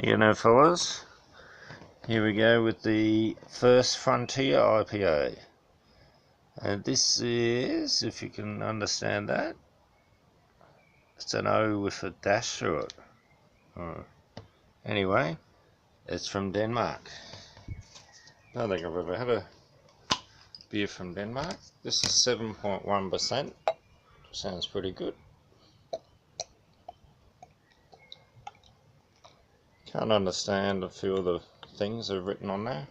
You know, fellas, here we go with the First Frontier IPA. And this is, if you can understand that, it's an O with a dash through it. Anyway, it's from Denmark. I don't think I've ever had a beer from Denmark. This is 7.1%. Sounds pretty good. Can't understand a few of the things that are written on there.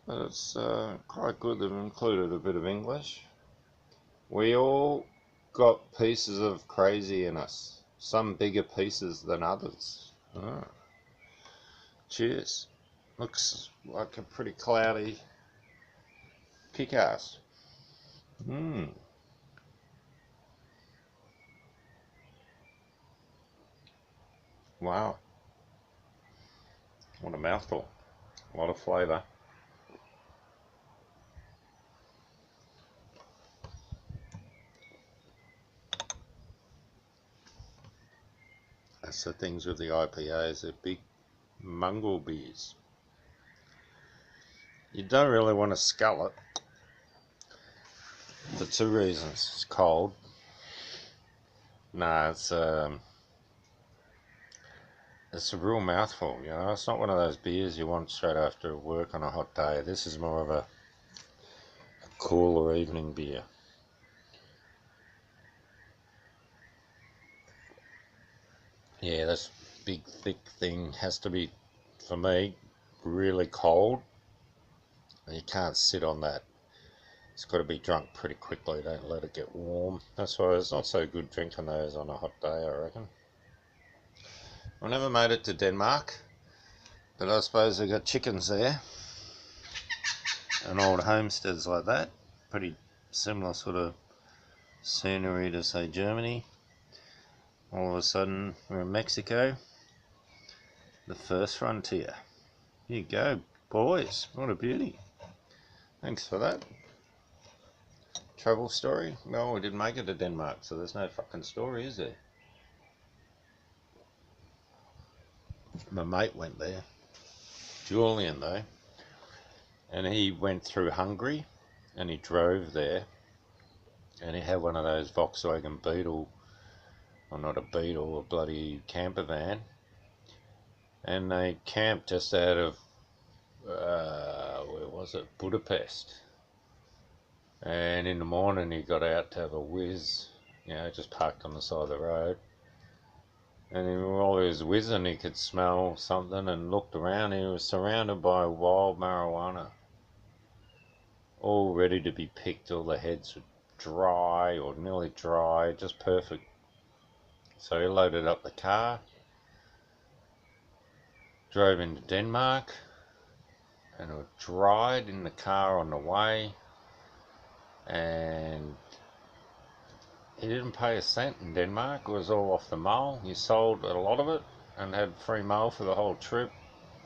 But it's quite good they've included a bit of English. We all got pieces of crazy in us. Some bigger pieces than others. Cheers. Looks like a pretty cloudy kick-ass. Wow. What a mouthful. A lot of flavour. That's the things with the IPAs, they're big mongrel beers. You don't really want to scull it for two reasons. It's cold. No, it's a real mouthful, you know. It's not one of those beers you want straight after work on a hot day. This is more of a cooler evening beer. Yeah, this big thick thing has to be, for me, really cold. You can't sit on that. It's got to be drunk pretty quickly. Don't let it get warm. That's why it's not so good drinking those on a hot day, I reckon. I never made it to Denmark, but I suppose they've got chickens there and old homesteads like that. Pretty similar sort of scenery to, say, Germany. All of a sudden, we're in Mexico. The first frontier. Here you go, boys. What a beauty. Thanks for that. Travel story? Well, we didn't make it to Denmark, so there's no fucking story, is there? My mate went there. Julian, though. And he went through Hungary, and he drove there. And he had one of those Volkswagen Beetle, or not a Beetle, a bloody camper van. And they camped just out of, where was it? Budapest. And in the morning he got out to have a whiz, you know, just parked on the side of the road. And while he was whizzing, he could smell something and looked around. He was surrounded by wild marijuana, all ready to be picked. All the heads were dry or nearly dry, just perfect. So he loaded up the car, drove into Denmark, and it dried in the car on the way. And he didn't pay a cent in Denmark. It was all off the mail. He sold a lot of it and had free mail for the whole trip.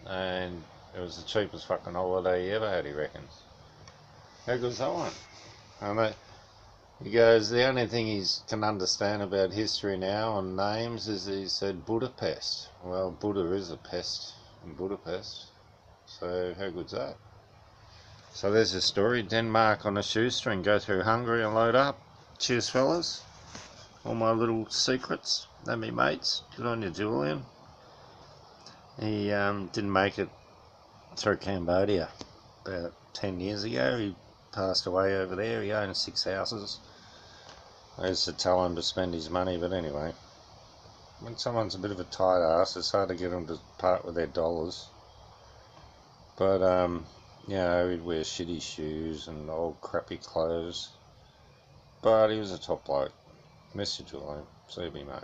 And it was the cheapest fucking holiday he ever had, he reckons. How good's that one? And he goes, the only thing he can understand about history now and names is he said Budapest. Well, Buddha is a pest in Budapest. So how good's that? So there's the story. Denmark on a shoestring. Go through Hungary and load up. Cheers, fellas. All my little secrets. They're me mates. Good on you, Julian. He didn't make it through Cambodia about 10 years ago. He passed away over there. He owned 6 houses. I used to tell him to spend his money, but anyway. When someone's a bit of a tight ass, it's hard to get them to part with their dollars. But, you know, he'd wear shitty shoes and old crappy clothes. But he was a top bloke. Miss you, Julian. See you, mate.